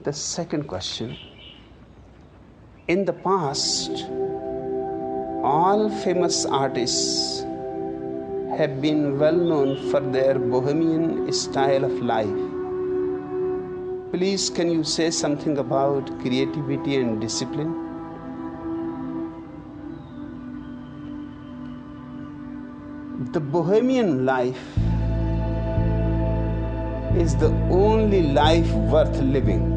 The second question. In the past, all famous artists have been well known for their bohemian style of life. Please, can you say something about creativity and discipline? The bohemian life is the only life worth living.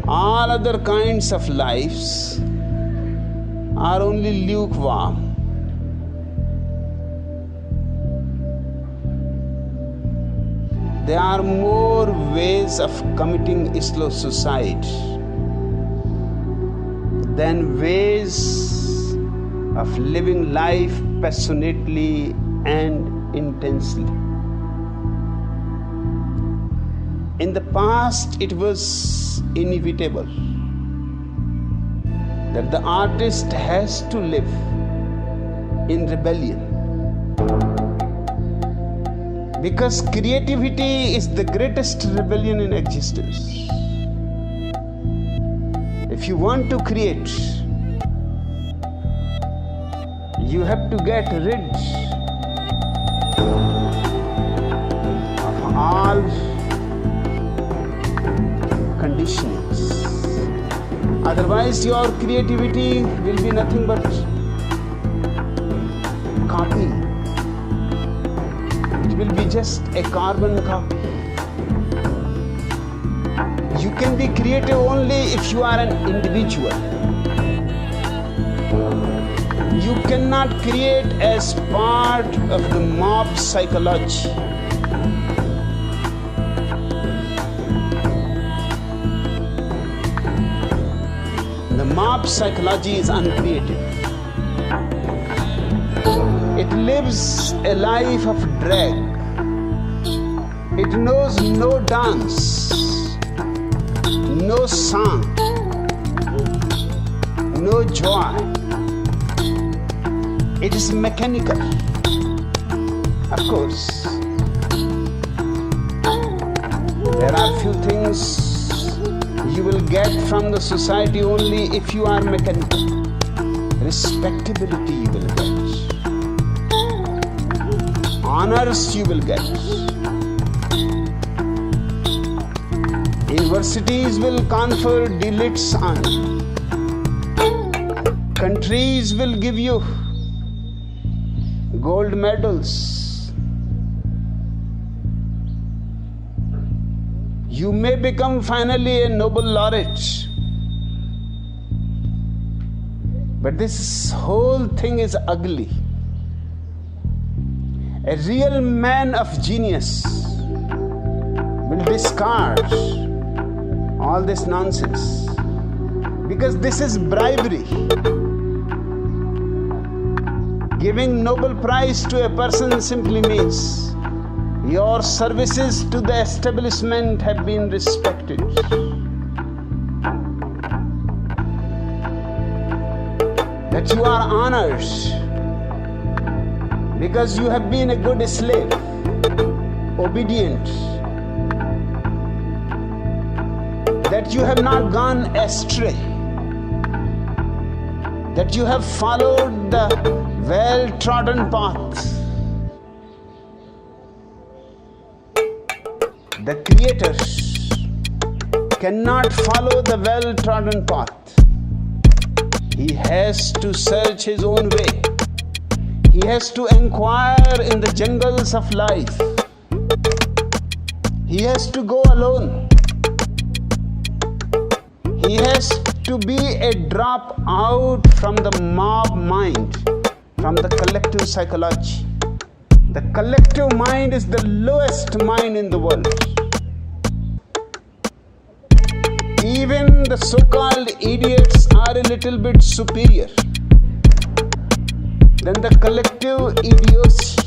All other kinds of lives are only lukewarm. There are more ways of committing slow suicide than ways of living life passionately and intensely. In the past, it was inevitable that the artist has to live in rebellion, because creativity is the greatest rebellion in existence. If you want to create, you have to get rid of all conditionings. Otherwise, your creativity will be nothing but copy. It will be just a carbon copy. You can be creative only if you are an individual. You cannot create as part of the mob psychology. The mob psychology is uncreative. It lives a life of drag. It knows no dance, no song, no joy. It is mechanical. Of course, there are few things you will get from the society only if you are mechanical. Respectability you will get. Honors you will get. Universities will confer delegates on you. Countries will give you gold medals. You may become finally a Nobel laureate. But this whole thing is ugly. A real man of genius will discard all this nonsense, because this is bribery. Giving Nobel Prize to a person simply means your services to the establishment have been respected. That you are honored because you have been a good slave, obedient. That you have not gone astray. That you have followed the well-trodden path. The Creator cannot follow the well-trodden path. He has to search his own way. He has to inquire in the jungles of life. He has to go alone. He has to be a drop out from the mob mind, from the collective psychology. The collective mind is the lowest mind in the world. Even the so-called idiots are a little bit superior than the collective idiocy.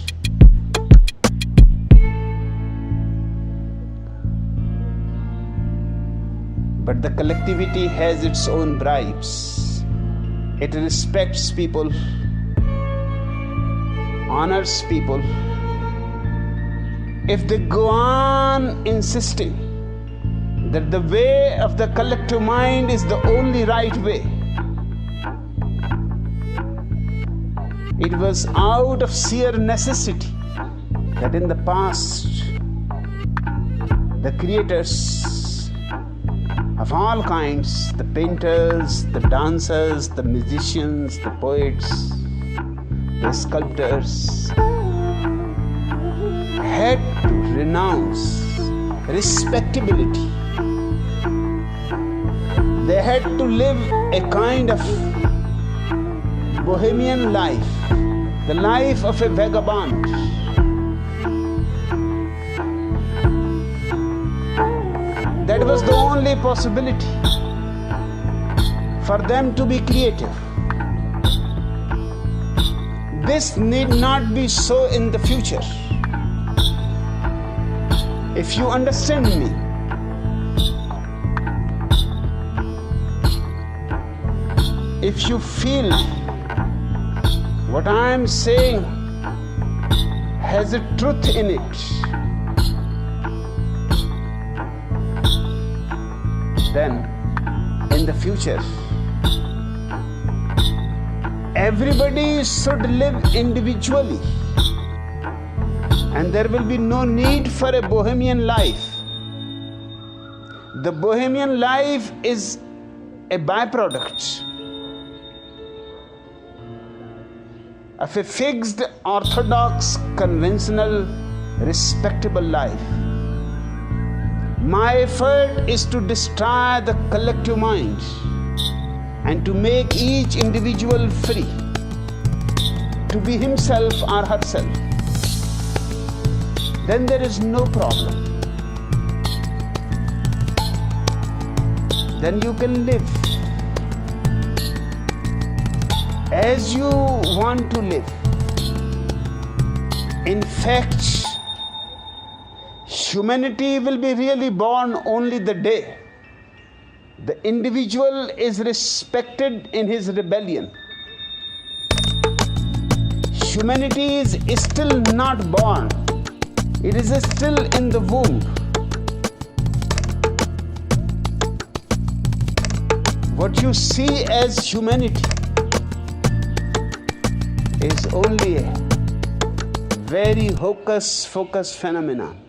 But the collectivity has its own bribes. It respects people, honors people, if they go on insisting that the way of the collective mind is the only right way, it was out of sheer necessity that in the past the creators of all kinds, the painters, the dancers, the musicians, the poets, the sculptors, had to renounce respectability. They had to live a kind of bohemian life, the life of a vagabond. That was the only possibility for them to be creative. This need not be so in the future. If you understand me, if you feel what I am saying has a truth in it, then in the future everybody should live individually, and there will be no need for a bohemian life. The bohemian life is a byproduct of a fixed, orthodox, conventional, respectable life. My effort is to destroy the collective mind and to make each individual free to be himself or herself. Then there is no problem. Then you can live as you want to live. In fact, humanity will be really born only the day the individual is respected in his rebellion. Humanity is still not born. It is still in the womb. What you see as humanity is only a very hocus-pocus phenomenon.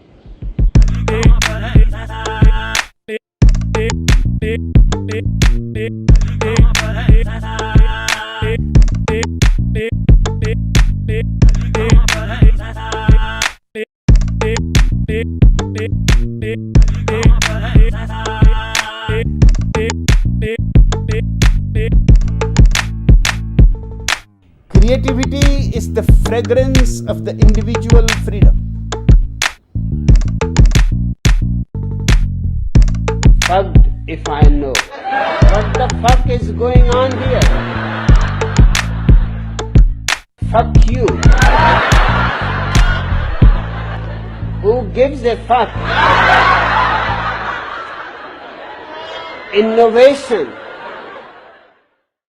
Creativity is the fragrance of the individual freedom. Fucked if I know. What the fuck is going on here? Fuck you. Who gives a fuck? Innovation